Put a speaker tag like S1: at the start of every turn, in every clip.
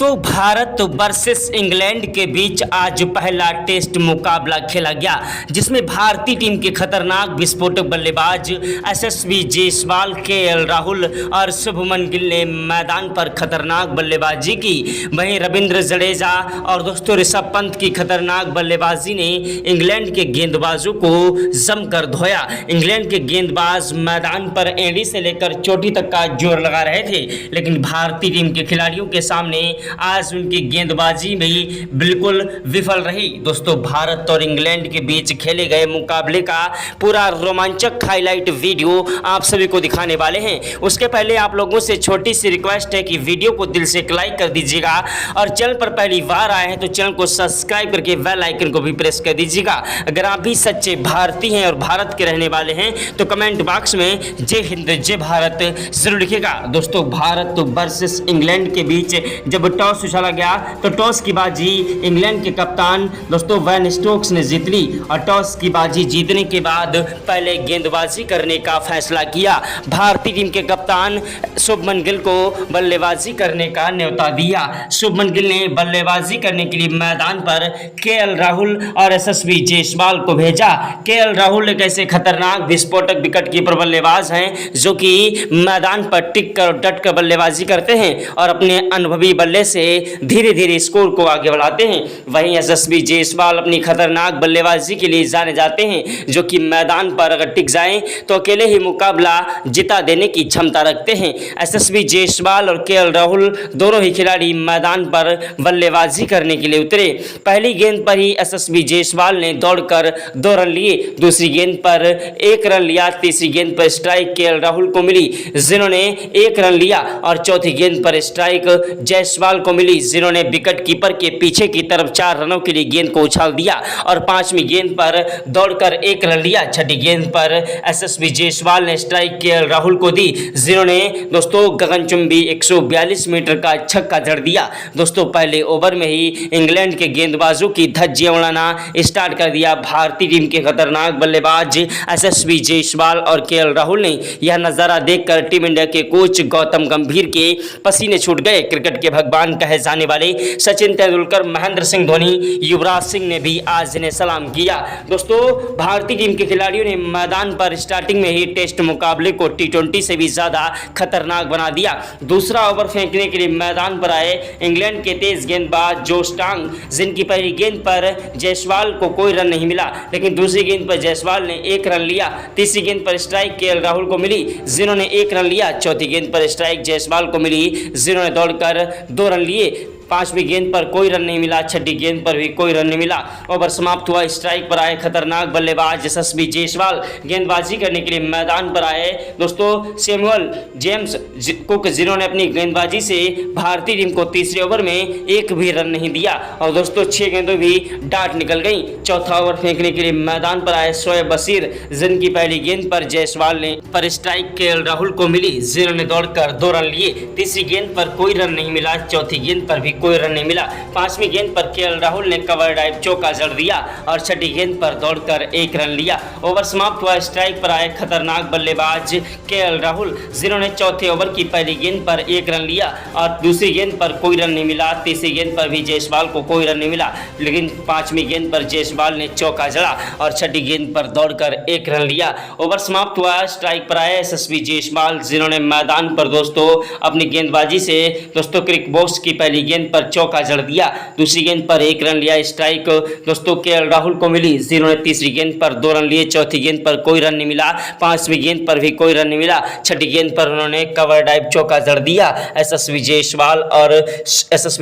S1: दोस्तों Bharat versus England के बीच आज पहला टेस्ट मुकाबला खेला गया, जिसमें भारतीय टीम के खतरनाक विस्फोटक बल्लेबाज यशस्वी जायसवाल, केएल राहुल और शुभमन गिल ने मैदान पर खतरनाक बल्लेबाजी की। वहीं रविंद्र जडेजा और दोस्तों ऋषभ पंत की खतरनाक बल्लेबाजी ने इंग्लैंड के गेंदबाजों को जमकर धोया। इंग्लैंड के गेंदबाज मैदान पर एड़ी से लेकर चोटी तक का जोर लगा रहे थे, लेकिन भारतीय टीम के खिलाड़ियों के सामने आज उनकी गेंदबाजी भी बिल्कुल विफल रही। दोस्तों भारत और इंग्लैंड के बीच खेले गए मुकाबले का पूरा रोमांचक हाईलाइट वीडियो आप सभी को दिखाने वाले हैं। उसके पहले आप लोगों से छोटी सी रिक्वेस्ट है कि वीडियो को दिल से एक लाइक कर दीजिएगा और चैनल पर पहली बार आए हैं तो चैनल को सब्सक्राइब करके बेल आइकन को भी प्रेस कर दीजिएगा। अगर आप भी सच्चे भारतीय हैं और भारत के रहने वाले हैं तो कमेंट बॉक्स में जय हिंद जय भारत जरूर लिखिएगा। दोस्तों भारत वर्सेस इंग्लैंड के बीच जब टॉस उछाला गया तो टॉस की बाजी इंग्लैंड के कप्तान दोस्तों वैन स्टोक्स ने जीत ली और टॉस की बाजी जीतने के बाद पहले गेंदबाजी करने का फैसला किया। भारतीय टीम के कप्तान शुभमन गिल को बल्लेबाजी करने का न्योता दिया। शुभमन गिल ने बल्लेबाजी करने के लिए मैदान पर केएल राहुल और यशस्वी जायसवाल को भेजा। केएल राहुल एक ऐसे खतरनाक विस्फोटक विकेट कीपर बल्लेबाज हैं जो कि मैदान पर टिक कर डट कर बल्लेबाजी करते हैं और अपने अनुभवी बल्ले से धीरे धीरे स्कोर को आगे बढ़ाते हैं। वहीं यशस्वी जायसवाल अपनी खतरनाक बल्लेबाजी के लिए जाने जाते हैं, जो कि मैदान पर अगर टिक जाएं तो अकेले ही मुकाबला जिता देने की क्षमता रखते हैं। यशस्वी जायसवाल और केएल राहुल दोनों ही खिलाड़ी मैदान पर बल्लेबाजी करने के लिए उतरे। पहली गेंद पर ही यशस्वी जायसवाल ने दौड़कर 2 रन लिए, दूसरी गेंद पर 1 रन लिया, तीसरी गेंद पर स्ट्राइक केएल राहुल को मिली जिन्होंने 1 रन लिया और चौथी गेंद पर स्ट्राइक जायसवाल को मिली जिन्होंने विकेट कीपर के पीछे की तरफ 4 रनों के लिए गेंद को उछाल दिया और 5वीं गेंद पर दौड़कर 1 रन लिया। छठी गेंद पर यशस्वी जायसवाल ने स्ट्राइक केएल राहुल को दी जिन्होंने दोस्तों गगनचुंबी 142 मीटर का छक्का जड़ दिया। दोस्तों पहले ओवर में ही इंग्लैंड के गेंदबाजों की धज्जियां उड़ाना स्टार्ट कर दिया। भारतीय टीम के खतरनाक बल्लेबाज यशस्वी जायसवाल और केएल राहुल ने यह नजारा देखकर टीम इंडिया के कोच गौतम गंभीर के पसीने छूट गए। क्रिकेट के भगवान कहे जाने वाले सचिन तेंदुलकर, महेंद्र सिंह धोनी, युवराज सिंह ने भी आज इन्हें सलाम किया। दोस्तों भारतीय टीम के खिलाड़ियों ने मैदान पर स्टार्टिंग में ही टेस्ट मुकाबले को T20 से भी ज्यादा खतरनाक बना दिया। दूसरा ओवर फेंकने के लिए मैदान पर आए इंग्लैंड के तेज गेंदबाज जोश टांग, जिनकी पहली गेंद पर जायसवाल को कोई रन नहीं मिला, लेकिन दूसरी गेंद पर जायसवाल ने 1 रन लिया। तीसरी गेंद पर स्ट्राइक केएल राहुल को मिली जिन्होंने 1 रन लिया। चौथी गेंद पर स्ट्राइक जायसवाल को मिली जिन्होंने दौड़कर 2 रन लिए। 5वीं गेंद पर कोई रन नहीं मिला, छठी गेंद पर भी कोई रन नहीं मिला। ओवर समाप्त हुआ। स्ट्राइक पर आए खतरनाक बल्लेबाज यशस्वी जायसवाल गेंदबाजी करने के लिए मैदान पर आए दोस्तों सैमुअल जेम्स कुक जिन्होंने अपनी गेंदबाजी से भारतीय टीम को तीसरे ओवर में 1 भी रन नहीं दिया और दोस्तों 6 गेंदों भी डाट निकल गई। चौथा ओवर फेंकने के लिए मैदान पर आए शोएब बशीर जिनकी पहली गेंद पर जायसवाल ने पर स्ट्राइक केएल राहुल को मिली जिन्होंने दौड़कर 2 रन लिए। तीसरी गेंद पर कोई रन नहीं मिला, चौथी गेंद पर भी कोई रन नहीं मिला। 5वीं गेंद पर केएल राहुल ने कवर ड्राइव चौका जड़ दिया और छठी गेंद पर दौड़कर 1 रन लिया। ओवर समाप्त हुआ। स्ट्राइक पर आए खतरनाक बल्लेबाज केएल राहुल जिन्होंने चौथे ओवर की पहली गेंद पर 1 रन लिया और दूसरी गेंद पर कोई रन नहीं मिला। तीसरी गेंद पर भी जायसवाल को कोई रन नहीं मिला, लेकिन 5वीं गेंद पर जायसवाल ने चौका जड़ा और छठी गेंद पर दौड़कर 1 रन लिया। ओवर समाप्त हुआ। स्ट्राइक पर आए यशस्वी जायसवाल जिन्होंने मैदान पर दोस्तों अपनी गेंदबाजी से दोस्तों क्रिक बॉक्स की पहली गेंद पर चौका जड़ दिया। दूसरी गेंद पर 1 रन लिया। स्ट्राइक दोस्तों केएल राहुल को मिली जिन्होंने तीसरी गेंद पर 2 रन लिए। चौथी गेंद पर कोई रन नहीं मिला। 5वीं गेंद पर भी कोई रन नहीं मिला। छठी गेंद पर उन्होंने कवर ड्राइव चौका जड़ दिया। यशस्वी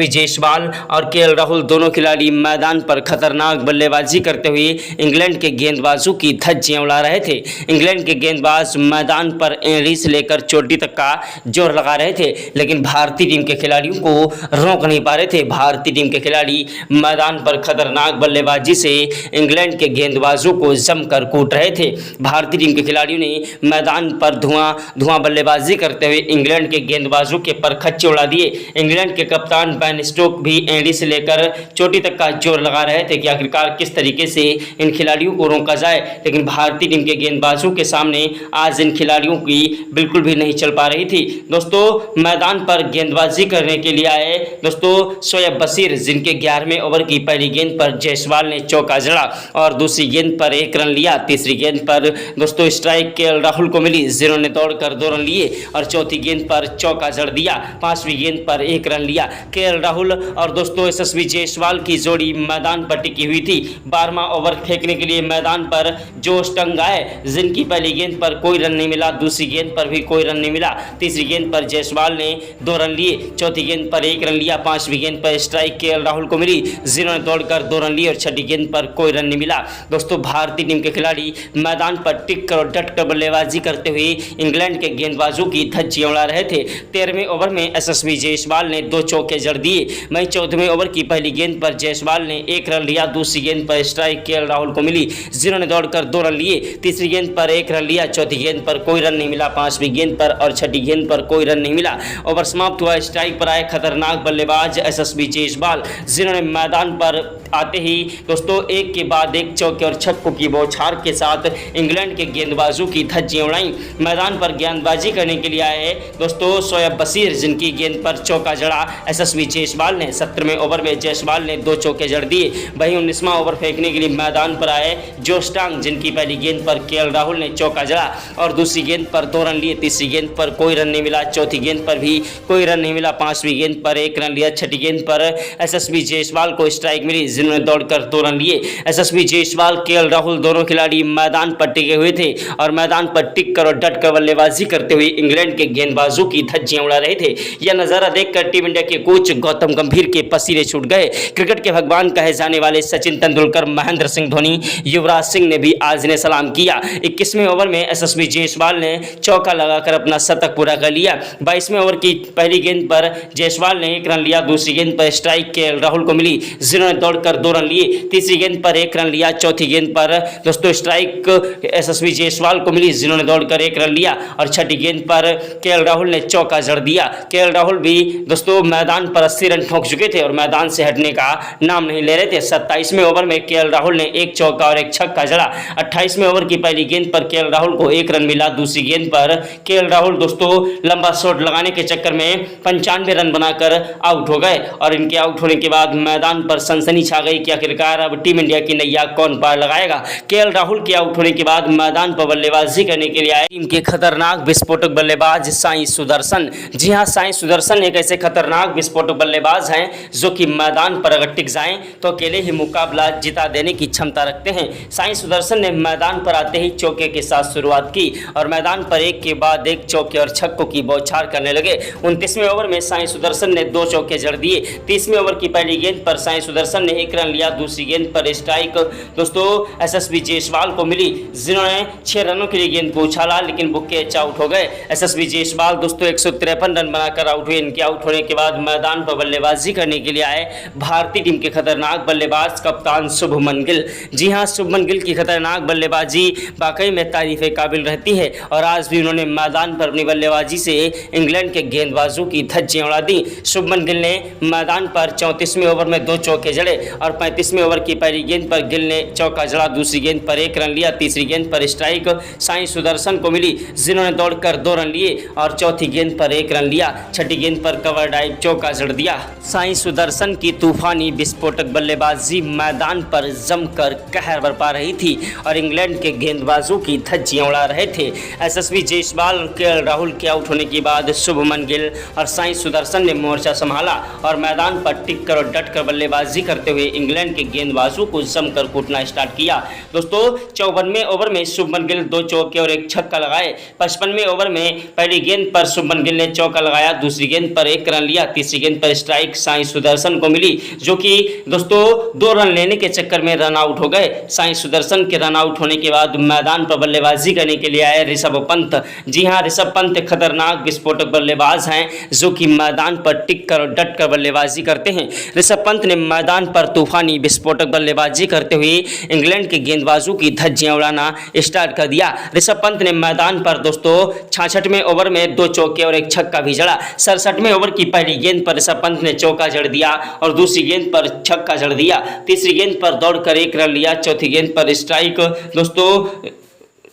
S1: जायसवाल और केएल राहुल दोनों खिलाड़ी मैदान पर खतरनाक बल्लेबाजी करते हुए इंग्लैंड के गेंदबाजों की धज्जियां उड़ा रहे थे। इंग्लैंड के गेंदबाज मैदान पर एड़ी से लेकर चोटी तक का जोर लगा रहे थे, लेकिन भारतीय टीम के खिलाड़ियों को रोक नहीं पा रहे थे। भारतीय टीम के खिलाड़ी मैदान पर खतरनाक बल्लेबाजी से इंग्लैंड के गेंदबाजों को जमकर कूट रहे थे। भारतीय टीम के खिलाड़ियों ने मैदान पर धुआं बल्लेबाजी करते हुए इंग्लैंड के गेंदबाजों के पर खच्चे उड़ा दिए। इंग्लैंड के कप्तान बेन स्टोक भी एड़ी से लेकर चोटी तक का जोर लगा रहे थे कि आखिरकार किस तरीके से इन खिलाड़ियों को रोका जाए, लेकिन भारतीय टीम के गेंदबाजों के सामने आज इन खिलाड़ियों की बिल्कुल भी नहीं चल पा रही थी। दोस्तों मैदान पर गेंदबाजी करने के लिए आए दोस्तों दोस्तों शोएब बशीर, जिनके 11वें ओवर की पहली गेंद पर जायसवाल ने चौका जड़ा और दूसरी गेंद पर 1 रन लिया। तीसरी गेंद पर दोस्तों स्ट्राइक केएल राहुल को मिली, जिन्होंने दौड़कर 2 रन लिए और चौथी गेंद पर चौका जड़ दिया। 5वीं गेंद पर 1 रन लिया। केएल राहुल और दोस्तों यशस्वी जायसवाल की जोड़ी मैदान पर टिकी हुई थी। 12वां ओवर फेंकने के लिए मैदान पर जोश टंग आए, जिनकी पहली गेंद पर कोई रन नहीं मिला, दूसरी गेंद पर भी कोई रन नहीं मिला। तीसरी गेंद पर जायसवाल ने 2 रन लिए, चौथी गेंद पर 1 रन लिया। 5वीं गेंद पर स्ट्राइक केएल राहुल को मिली, जिन्होंने दौड़कर 2 रन लिए और छठी गेंद पर कोई रन नहीं मिला। दोस्तों भारतीय टीम के खिलाड़ी मैदान पर टिक कर और डट कर बल्लेबाजी करते हुए इंग्लैंड के गेंदबाजों की धज्जियां उड़ा रहे थे। 13वें ओवर में यशस्वी जायसवाल ने 2 चौके जड़ दिए। वहीं 14वें ओवर की पहली गेंद पर जायसवाल ने 1 रन लिया। दूसरी गेंद पर स्ट्राइक केएल राहुल को मिली, जिन्होंने दौड़कर 2 रन लिए। तीसरी गेंद पर 1 रन लिया, चौथी गेंद पर कोई रन नहीं मिला। 5वीं गेंद पर और छठी गेंद पर कोई रन नहीं मिला। ओवर समाप्त हुआ। स्ट्राइक पर आए खतरनाक बल्लेबाज यशस्वी जायसवाल, जिन्होंने मैदान पर आते ही दोस्तों एक के बाद एक चौके और छक्कों की बौछार के साथ इंग्लैंड के गेंदबाजों की धज्जियां उड़ाई। मैदान पर गेंदबाजी करने के लिए आए दोस्तों शोएब बशीर, जिनकी गेंद पर चौका जड़ा यशस्वी जायसवाल ने। 17वें ओवर में जायसवाल ने 2 चौके जड़ दिए। वहीं 19वां ओवर फेंकने के लिए मैदान पर आए जोश टंग, जिनकी पहली गेंद पर केएल राहुल ने चौका जड़ा और दूसरी गेंद पर 2 रन लिए। तीसरी गेंद पर कोई रन नहीं मिला, चौथी गेंद पर भी कोई रन नहीं मिला। 5वीं गेंद पर 1 रन लिया। छठी गेंद पर यशस्वी जायसवाल को स्ट्राइक मिली, जिन्होंने दौड़कर 2 रन लिए। यशस्वी जायसवाल, केएल राहुल दोनों खिलाड़ी मैदान पर टिके हुए थे और मैदान पर टिक कर और डट कर बल्लेबाजी करते हुए इंग्लैंड के गेंदबाजों की धज्जियां उड़ा रहे थे। यह नजारा देखकर टीम इंडिया के कोच गौतम गंभीर के पसीने छूट गए। क्रिकेट के भगवान कहे जाने वाले सचिन तेंदुलकर, महेंद्र सिंह धोनी, युवराज सिंह ने भी आज ने सलाम किया। 21वें ओवर में यशस्वी जायसवाल ने चौका लगाकर अपना शतक पूरा कर लिया। 22वें ओवर की पहली गेंद पर जायसवाल ने 1 रन लिया। दूसरी गेंद पर स्ट्राइक केएल राहुल को मिली, जिन्होंने दौड़कर 2 रन लिए। तीसरी गेंद पर 1 रन लिया। चौथी गेंद पर दोस्तों स्ट्राइक यशस्वी जायसवाल को मिली, जिन्होंने दौड़कर 1 रन लिया और छठी गेंद पर केएल राहुल ने चौका जड़ दिया। केएल राहुल भी दोस्तों मैदान पर 80 रन ठोक चुके थे और मैदान से हटने का नाम नहीं ले रहे थे। 27वें ओवर में केएल राहुल ने 1 चौका और 1 छक्का जड़ा। 28वें ओवर की पहली गेंद पर केएल राहुल को 1 रन मिला। दूसरी गेंद पर केएल राहुल दोस्तों लंबा शॉट लगाने के चक्कर में 95 रन बनाकर आउट हो गए और इनके आउट होने के बाद मैदान पर सनसनी छा गई कि आखिरकार अब टीम इंडिया की नैया कौन पार लगाएगा। केएल राहुल के आउट होने के बाद मैदान पर बल्लेबाजी करने के लिए आए टीम के खतरनाक विस्फोटक बल्लेबाज साई सुदर्शन। जी हां, साई सुदर्शन एक ऐसे खतरनाक विस्फोटक बल्लेबाज हैं जो कि मैदान पर अगर टिक जाएं तो अकेले ही मुकाबला जिता देने की क्षमता रखते हैं। साई सुदर्शन ने मैदान पर आते ही चौके के साथ शुरुआत की और मैदान पर एक के बाद एक चौके और छक्कों की बौछार करने लगे। 29वें ओवर में साई सुदर्शन ने 2 चौके जड़ दिए। 30वें ओवर की पहली गेंद पर साई सुदर्शन ने 1 रन लिया। दूसरी गेंद पर स्ट्राइक दोस्तों यशस्वी जायसवाल को मिली, जिन्होंने 6 रनों के लिए गेंद को उछाला, लेकिन बुक्के आउट हो गए। यशस्वी जायसवाल दोस्तों 153 रन बनाकर आउट हुए। इनके आउट होने के बाद मैदान पर बल्लेबाजी करने के लिए आए भारतीय टीम के खतरनाक बल्लेबाज कप्तान शुभमन गिल। जी हां, शुभमन गिल की खतरनाक बल्लेबाजी वाकई में तारीफ काबिल रहती है और आज भी उन्होंने मैदान पर अपनी बल्लेबाजी से इंग्लैंड के गेंदबाजों की धज्जियां उड़ा दी। शुभमन गिल ने मैदान पर 34वें ओवर में 2 चौके जड़े और 35वें ओवर की पहली गेंद पर गिल ने चौका जड़ा। दूसरी गेंद पर 1 रन लिया। तीसरी गेंद पर स्ट्राइक साई सुदर्शन को मिली, जिन्होंने दौड़कर 2 रन लिए और चौथी गेंद पर 1 रन लिया। छठी गेंद पर कवर ड्राइव चौका जड़ दिया। साई सुदर्शन की तूफानी विस्फोटक बल्लेबाजी मैदान पर जमकर कहर बरपा रही थी और इंग्लैंड के गेंदबाजों की धज्जियां उड़ा रहे थे। यशस्वी जायसवाल और केएल राहुल के आउट होने के बाद शुभमन गिल और साई सुदर्शन ने मोर्चा संभाला और मैदान पर टिक कर और डट कर बल्लेबाजी करते हुए इंग्लैंड के गेंदबाजों को जमकर कूटना स्टार्ट किया। दोस्तों 54वें ओवर में शुभमन गिल 2 चौके और 1 छक्का लगाए। 55वें ओवर में पहली गेंद पर शुभमन गिल ने चौका लगाया। दूसरी गेंद पर 1 रन लिया। तीसरी गेंद पर स्ट्राइक साई सुदर्शन को मिली, जो कि दोस्तों 2 रन लेने के चक्कर में रन आउट हो गए। साई सुदर्शन के रन आउट होने के बाद मैदान पर बल्लेबाजी करने के लिए आए ऋषभ पंत। जी हां, ऋषभ पंत खतरनाक विस्फोटक बल्लेबाज हैं जो कि मैदान पर टिक कर और डट कर बल्लेबाजी करते हैं। ऋषभ पंत ने मैदान पर तूफानी विस्फोटक बल्लेबाजी करते हुए इंग्लैंड के गेंदबाजों की धज्जियां उड़ाना स्टार्ट कर दिया। ऋषभ पंत ने मैदान पर दोस्तों 66वें ओवर में 2 चौके और 1 छक्का भी जड़ा। 67वें ओवर की पहली गेंद पर ऋषभ पंत ने चौका जड़ दिया और दूसरी गेंद पर छक्का जड़ दिया। तीसरी गेंद पर दौड़कर 1 रन लिया। चौथी गेंद पर स्ट्राइक दोस्तों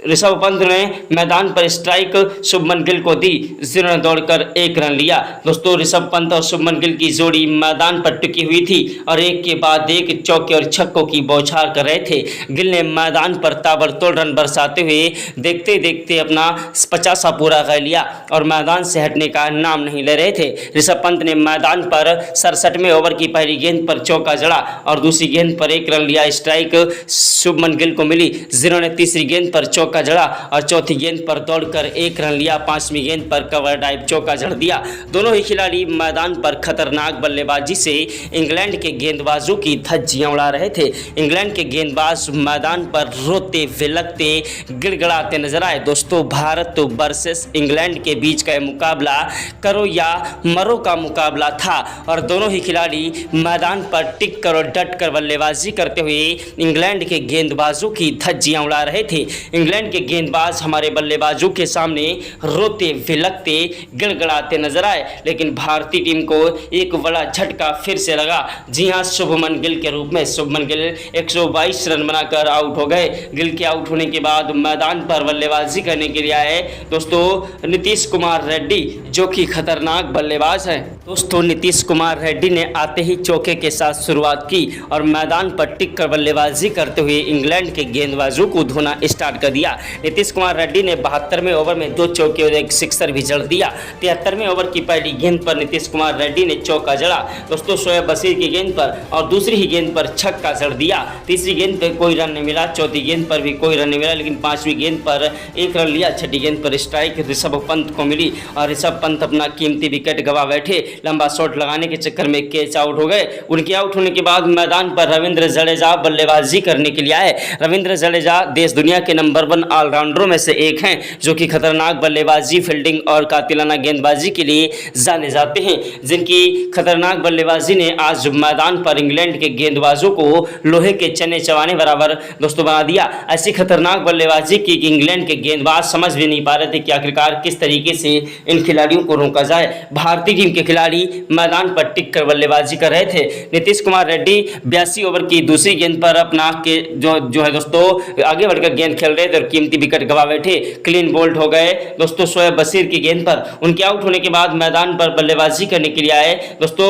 S1: ऋषभ पंत ने मैदान पर स्ट्राइक शुभमन गिल को दी, जिन्होंने दौड़कर 1 रन लिया। दोस्तों ऋषभ पंत और शुभमन गिल की जोड़ी मैदान पर टिकी हुई थी और एक के बाद एक चौके और छक्कों की बौछार कर रहे थे। गिल ने मैदान पर ताबड़तोड़ रन बरसाते हुए देखते देखते अपना 50वां पूरा कर लिया और मैदान से हटने का नाम नहीं ले रहे थे। ऋषभ पंत ने मैदान पर 67वें ओवर की पहली गेंद पर चौका जड़ा और दूसरी गेंद पर 1 रन लिया। स्ट्राइक शुभमन गिल को मिली, जिन्होंने तीसरी गेंद पर चौका जड़ा और चौथी गेंद पर दौड़कर 1 रन लिया। 5वीं गेंद पर कवर ड्राइव चौका जड़ दिया। दोनों ही खिलाड़ी मैदान पर खतरनाक बल्लेबाजी से इंग्लैंड के गेंदबाजों की धज्जियां उड़ा रहे थे। इंग्लैंड के गेंदबाज मैदान पर रोते विलकते गिड़गिड़ाते नजर आए। दोस्तों भारत वर्सेस इंग्लैंड के बीच का मुकाबला करो या मरो का मुकाबला था और दोनों ही खिलाड़ी मैदान पर टिक कर और डट कर बल्लेबाजी करते हुए इंग्लैंड के गेंदबाजों की धज्जियां उड़ा रहे थे। इंग्लैंड के गेंदबाज हमारे बल्लेबाजों के सामने रोते विलकते गिड़गिड़ाते नजर आए, लेकिन भारतीय टीम को एक बड़ा झटका फिर से लगा। जी हां, शुभमन गिल के रूप में शुभमन गिल 122 रन बनाकर आउट हो गए। गिल के आउट होने के बाद मैदान पर बल्लेबाजी करने के लिए आए दोस्तों नीतीश कुमार रेड्डी, जो कि खतरनाक बल्लेबाज हैं। दोस्तों नीतीश कुमार रेड्डी ने आते ही चौके के साथ शुरुआत की और मैदान पर टिक कर बल्लेबाजी करते हुए इंग्लैंड के गेंदबाजों को धोना स्टार्ट कर दिया। नीतीश कुमार रेड्डी ने 72वें ओवर में 2 चौके और 1 सिक्सर भी जड़ दिया। 73वें ओवर की पहली गेंद पर नीतीश कुमार रेड्डी ने चौका जड़ा दोस्तों शोएब बशीर की गेंद पर और दूसरी ही गेंद पर छक्का जड़ दिया। तीसरी गेंद पर कोई रन नहीं मिला, चौथी गेंद पर भी कोई रन नहीं मिला, लेकिन 5वीं गेंद पर 1 रन लिया। छठी गेंद पर स्ट्राइक ऋषभ पंत को मिली और ऋषभ पंत अपना कीमती विकेट गंवा बैठे। लंबा शॉट लगाने के चक्कर में कैच आउट हो गए। उनके आउट होने के बाद मैदान पर रविंद्र जडेजा बल्लेबाजी करने के लिए आए। रविंद्र जडेजा देश दुनिया के नंबर 1 ऑलराउंडरों में से एक हैं, जो कि खतरनाक बल्लेबाजी, फील्डिंग और कातिलाना गेंदबाजी के लिए जाने जाते हैं, जिनकी खतरनाक बल्लेबाजी ने आज मैदान पर इंग्लैंड के गेंदबाजों को लोहे के चने चबाने बराबर दोस्तों बना दिया। ऐसी खतरनाक बल्लेबाजी की कि इंग्लैंड के गेंदबाज समझ भी नहीं पा रहे थे कि आखिरकार किस तरीके से इन खिलाड़ियों को रोका जाए। भारतीय टीम के खिलाड़ी मैदान पर टिक कर बल्लेबाजी कर रहे थे। नीतीश कुमार रेड्डी 82 ओवर की दूसरी गेंद पर अपना के जो है दोस्तों आगे बढ़कर गेंद खेल रहे थे और कीमती विकेट गंवा बैठे। क्लीन बोल्ड हो गए दोस्तों शोएब बशीर की गेंद पर। उनके आउट होने के बाद मैदान पर बल्लेबाजी करने के लिए आए दोस्तों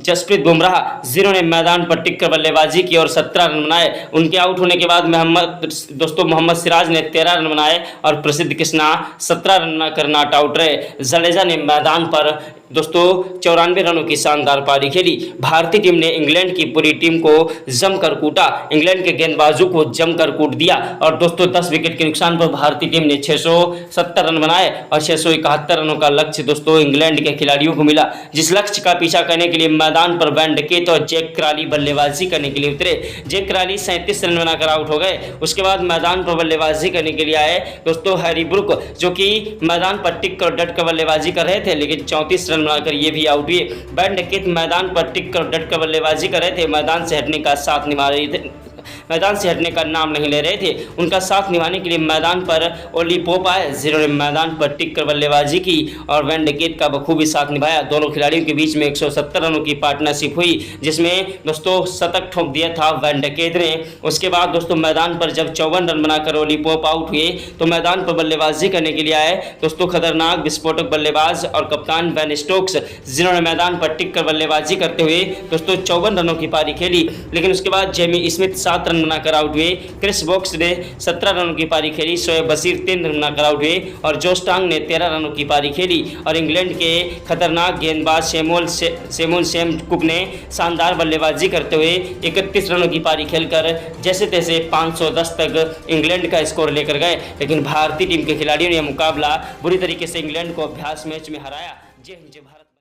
S1: जसप्रीत बुमराह, जिन्होंने मैदान पर टिककर बल्लेबाजी की और 17 रन बनाए। उनके आउट होने के बाद मोहम्मद सिराज ने 13 रन बनाए और प्रसिद्ध कृष्णा 17 रन बनाकर नॉट आउट रहे। जडेजा ने मैदान पर दोस्तों 94 रनों की शानदार पारी खेली। भारतीय टीम ने इंग्लैंड की पूरी टीम को जमकर कूटा, इंग्लैंड के गेंदबाजों को जमकर कूट दिया और दोस्तों 10 विकेट के नुकसान पर भारतीय टीम ने 670 रन बनाए और 671 रनों का लक्ष्य दोस्तों इंग्लैंड के खिलाड़ियों को मिला। जिस लक्ष्य का पीछा करने के लिए मैदान पर वैन डकेट और जैक क्राली बल्लेबाजी करने के लिए उतरे। जैक क्राली 37 रन बनाकर आउट हो गए। उसके बाद मैदान पर बल्लेबाजी करने के लिए आए दोस्तों हैरी ब्रुक, जो कि मैदान पर टिक कर डट कर बल्लेबाजी कर रहे थे, लेकिन 34 रन बनाकर ये भी आउट हुए। वैन डकेट मैदान पर टिक कर डट कर बल्लेबाजी कर रहे थे, मैदान से हटने का साथ निभा रहे थे, मैदान से हटने का नाम नहीं ले रहे थे। उनका साथ निभाने के लिए मैदान पर ओली पोप आए, जिन्होंने मैदान पर टिक कर बल्लेबाजी की और वैन डकेट का बखूबी साथ निभाया। दोनों खिलाड़ियों के बीच में 170 रनों की पार्टनरशिप हुई, जिसमें दोस्तों शतक ठोक दिया था वैन डकेट ने। उसके बाद दोस्तों मैदान पर जब 54 रन बनाकर ओली पोप आउट हुए तो मैदान पर बल्लेबाजी करने के लिए आए दोस्तों खतरनाक विस्फोटक बल्लेबाज और कप्तान बेन स्टोक्स, जिन्होंने मैदान पर टिक कर बल्लेबाजी करते हुए दोस्तों 54 रनों की पारी खेली। लेकिन उसके बाद जेमी स्मिथ 7 रन बनाकर आउट हुए। क्रिस वोक्स ने 17 रनों की पारी खेली। शोएब बशीर 3 रन बनाकर आउट हुए और जोश टांग ने 13 रनों की पारी खेली और इंग्लैंड के खतरनाक गेंदबाज सैम कुक ने शानदार बल्लेबाजी करते हुए 31 रनों की पारी खेलकर जैसे तैसे 510 तक इंग्लैंड का स्कोर लेकर गए। लेकिन भारतीय टीम के खिलाड़ियों ने यह मुकाबला बुरी तरीके से इंग्लैंड को अभ्यास मैच में हराया। जय हिंद जय भारत।